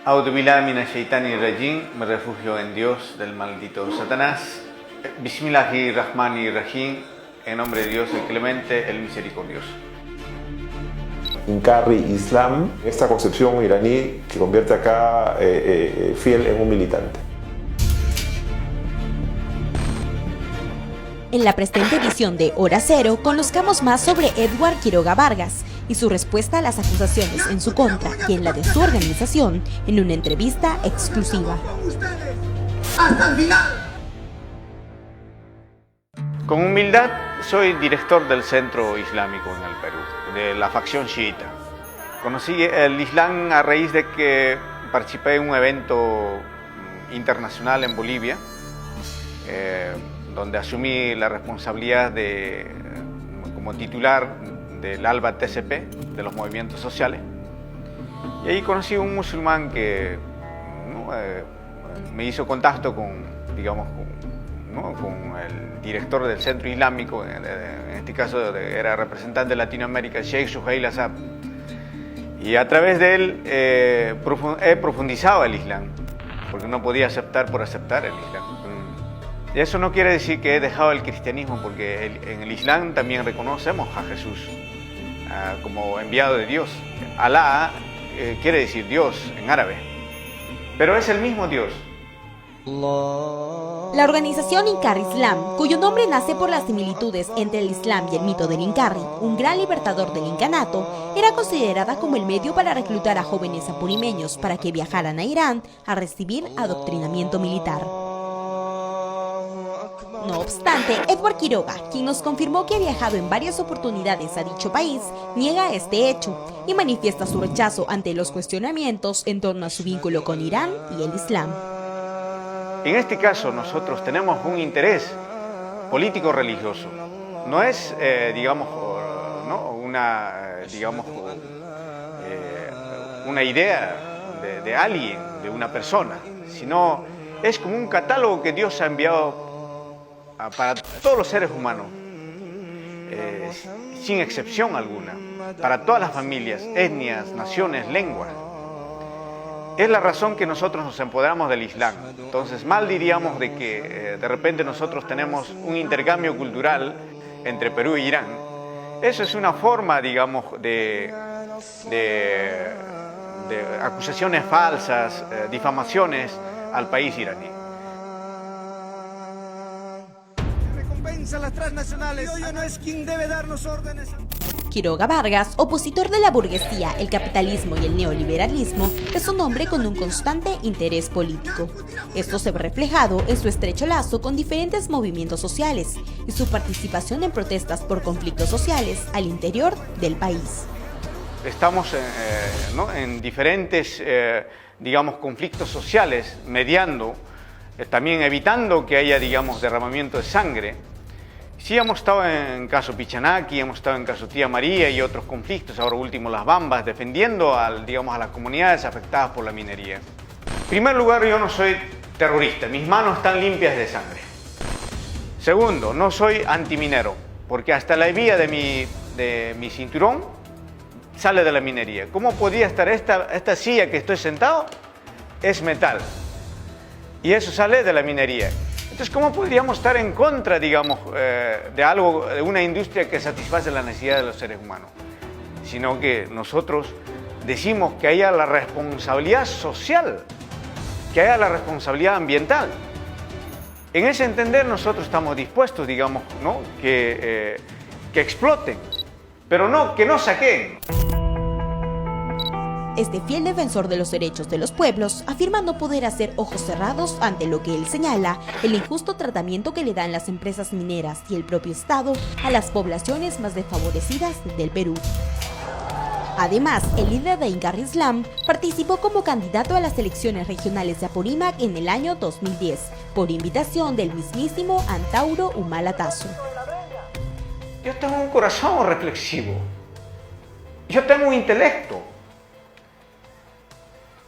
A'udhu billahi minash shaitani rajim, me refugio en Dios del maldito Satanás. Bismillahirrahmanirrahim, en nombre de Dios el clemente, el misericordioso. Incarri Islam, esta concepción iraní que convierte acá fiel en un militante. En la presente edición de Hora Cero conozcamos más sobre Edward Quiroga Vargas y su respuesta a las acusaciones en su contra y en la de su organización en una entrevista exclusiva. ¡Hasta el final! Con humildad, soy director del Centro Islámico en el Perú, de la facción chiita. Conocí el Islam a raíz de que participé en un evento internacional en Bolivia, donde asumí la responsabilidad como titular del ALBA TCP, de los movimientos sociales. Y ahí conocí a un musulmán que me hizo contacto con el director del Centro Islámico, en este caso era representante de Latinoamérica, Sheikh Suhail Azab. Y a través de él he profundizado el Islam, porque no podía aceptar por aceptar el Islam. Y eso no quiere decir que he dejado el cristianismo, porque en el Islam también reconocemos a Jesús como enviado de Dios. Alá quiere decir Dios en árabe, pero es el mismo Dios. La organización Incarri Islam, cuyo nombre nace por las similitudes entre el Islam y el mito del Incarri, un gran libertador del incanato, era considerada como el medio para reclutar a jóvenes apurimeños para que viajaran a Irán a recibir adoctrinamiento militar. No obstante, Edward Quiroga, quien nos confirmó que ha viajado en varias oportunidades a dicho país, niega este hecho y manifiesta su rechazo ante los cuestionamientos en torno a su vínculo con Irán y el Islam. En este caso nosotros tenemos un interés político-religioso. No es, una idea de alguien, de una persona, sino es como un catálogo que Dios ha enviado para todos los seres humanos, sin excepción alguna, para todas las familias, etnias, naciones, lenguas. Es la razón que nosotros nos empoderamos del Islam. Entonces, mal diríamos de que de repente nosotros tenemos un intercambio cultural entre Perú e Irán. Eso es una forma, digamos, de acusaciones falsas, difamaciones al país iraní. Las transnacionales, y hoy no es quien debe darnos órdenes. Quiroga Vargas, opositor de la burguesía, el capitalismo y el neoliberalismo, es un hombre con un constante interés político. Esto se ve reflejado en su estrecho lazo con diferentes movimientos sociales y su participación en protestas por conflictos sociales al interior del país. Estamos en diferentes conflictos sociales, mediando, también evitando que haya derramamiento de sangre. Sí, hemos estado en caso Pichanaki, hemos estado en caso Tía María y otros conflictos, ahora último Las Bambas, defendiendo a las comunidades afectadas por la minería. En primer lugar, yo no soy terrorista, mis manos están limpias de sangre. Segundo, no soy antiminero, porque hasta la hebilla de mi cinturón sale de la minería. ¿Cómo podría estar esta silla que estoy sentado? Es metal, y eso sale de la minería. Entonces, ¿cómo podríamos estar en contra, de una industria que satisface la necesidad de los seres humanos? Sino que nosotros decimos que haya la responsabilidad social, que haya la responsabilidad ambiental. En ese entender nosotros estamos dispuestos, que exploten, pero no que no saqueen. Este fiel defensor de los derechos de los pueblos afirma no poder hacer ojos cerrados ante lo que él señala el injusto tratamiento que le dan las empresas mineras y el propio Estado a las poblaciones más desfavorecidas del Perú. Además, el líder de Incarri Islam participó como candidato a las elecciones regionales de Apurímac en el año 2010, por invitación del mismísimo Antauro Humala Tazo. Yo tengo un corazón reflexivo, yo tengo un intelecto,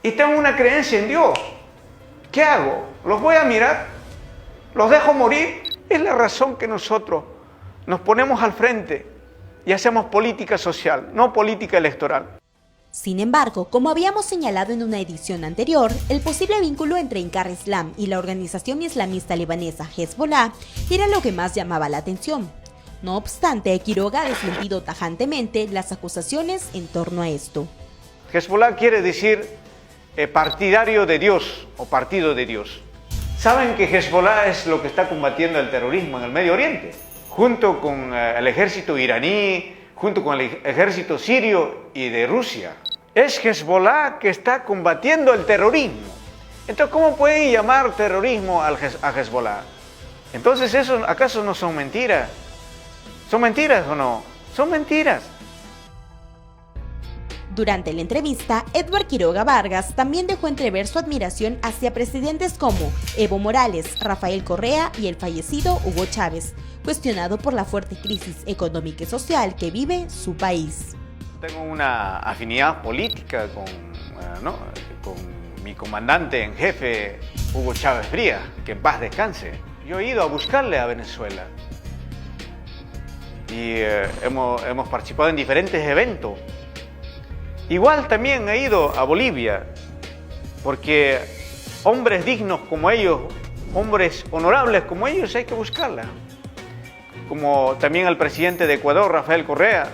y tengo una creencia en Dios. ¿Qué hago? ¿Los voy a mirar? ¿Los dejo morir? Es la razón que nosotros nos ponemos al frente y hacemos política social, no política electoral. Sin embargo, como habíamos señalado en una edición anterior, el posible vínculo entre Inkar Islam y la organización islamista libanesa Hezbollah era lo que más llamaba la atención. No obstante, Quiroga ha desmentido tajantemente las acusaciones en torno a esto. Hezbollah quiere decir partidario de Dios o partido de Dios. ¿Saben que Hezbollah es lo que está combatiendo el terrorismo en el Medio Oriente? Junto con el ejército iraní, junto con el ejército sirio y de Rusia. Es Hezbollah que está combatiendo el terrorismo. Entonces, ¿cómo pueden llamar terrorismo a Hezbollah? Entonces, ¿acaso no son mentiras? ¿Son mentiras o no? Son mentiras. Durante la entrevista, Edward Quiroga Vargas también dejó entrever su admiración hacia presidentes como Evo Morales, Rafael Correa y el fallecido Hugo Chávez, cuestionado por la fuerte crisis económica y social que vive su país. Tengo una afinidad política con mi comandante en jefe, Hugo Chávez Frías, que en paz descanse. Yo he ido a buscarle a Venezuela y hemos participado en diferentes eventos. Igual también he ido a Bolivia, porque hombres dignos como ellos, hombres honorables como ellos, hay que buscarla. Como también al presidente de Ecuador, Rafael Correa,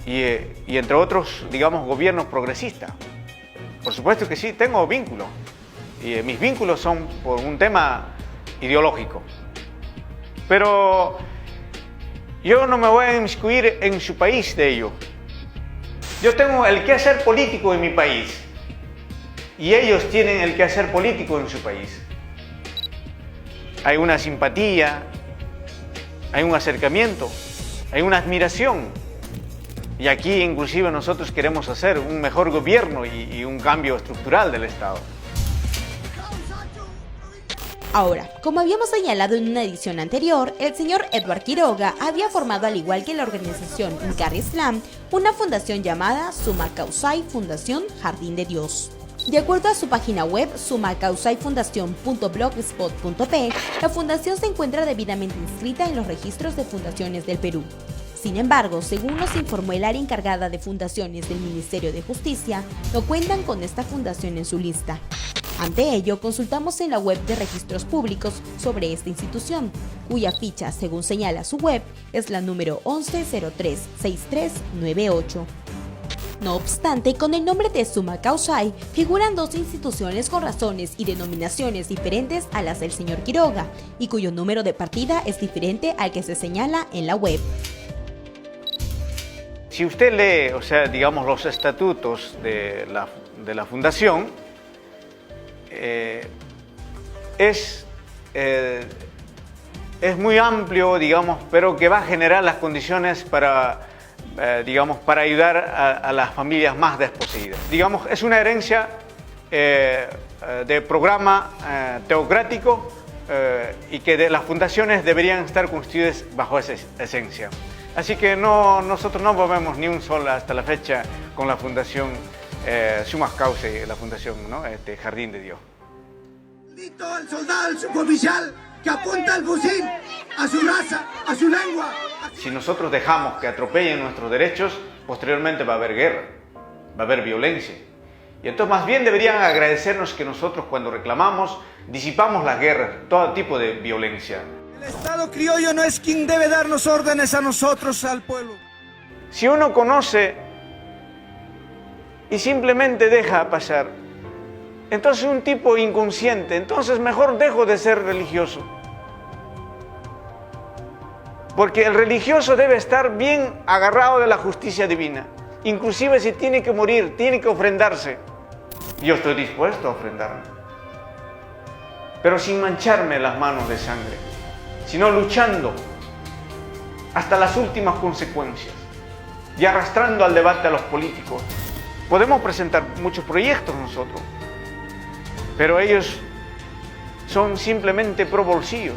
y entre otros, digamos, gobiernos progresistas. Por supuesto que sí, tengo vínculos, y mis vínculos son por un tema ideológico. Pero yo no me voy a inmiscuir en su país de ellos. Yo tengo el quehacer político en mi país y ellos tienen el quehacer político en su país. Hay una simpatía, hay un acercamiento, hay una admiración. Y aquí inclusive nosotros queremos hacer un mejor gobierno y un cambio estructural del Estado. Ahora, como habíamos señalado en una edición anterior, el señor Edward Quiroga había formado, al igual que la organización Inkar Islam, una fundación llamada Summa Causai Fundación Jardín de Dios. De acuerdo a su página web, summacausaifundacion.blogspot.p, la fundación se encuentra debidamente inscrita en los registros de fundaciones del Perú. Sin embargo, según nos informó el área encargada de fundaciones del Ministerio de Justicia, no cuentan con esta fundación en su lista. Ante ello, consultamos en la web de registros públicos sobre esta institución, cuya ficha, según señala su web, es la número 11036398. No obstante, con el nombre de Summa Causai figuran dos instituciones con razones y denominaciones diferentes a las del señor Quiroga, y cuyo número de partida es diferente al que se señala en la web. Si usted lee, digamos, los estatutos de la fundación, es muy amplio, digamos, pero que va a generar las condiciones para ayudar a las familias más desposeídas. Digamos, es una herencia de programa teocrático y que las fundaciones deberían estar constituidas bajo esa esencia. Así que nosotros no movemos ni un sol hasta la fecha con la fundación Summa Causai, la fundación, Jardín de Dios. Maldito al soldado, al suboficial que apunta el fusil a su raza, a su lengua. Si nosotros dejamos que atropellen nuestros derechos, posteriormente va a haber guerra, va a haber violencia. Y entonces más bien deberían agradecernos que nosotros, cuando reclamamos, disipamos las guerras, todo tipo de violencia. El Estado criollo no es quien debe darnos órdenes a nosotros, al pueblo. Si uno conoce y simplemente deja pasar, entonces un tipo inconsciente, entonces mejor dejo de ser religioso. Porque el religioso debe estar bien agarrado de la justicia divina. Inclusive si tiene que morir, tiene que ofrendarse. Yo estoy dispuesto a ofrendarme, pero sin mancharme las manos de sangre, sino luchando hasta las últimas consecuencias y arrastrando al debate a los políticos. Podemos presentar muchos proyectos nosotros, pero ellos son simplemente pro bolsillo.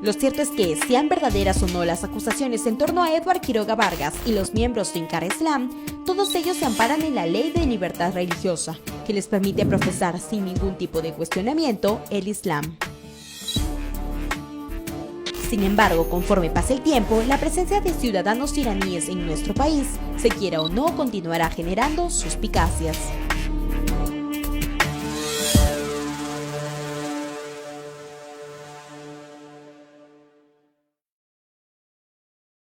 Lo cierto es que, sean verdaderas o no las acusaciones en torno a Edward Quiroga Vargas y los miembros de Inkar Islam, todos ellos se amparan en la ley de libertad religiosa, que les permite profesar sin ningún tipo de cuestionamiento el Islam. Sin embargo, conforme pase el tiempo, la presencia de ciudadanos iraníes en nuestro país, se quiera o no, continuará generando suspicacias.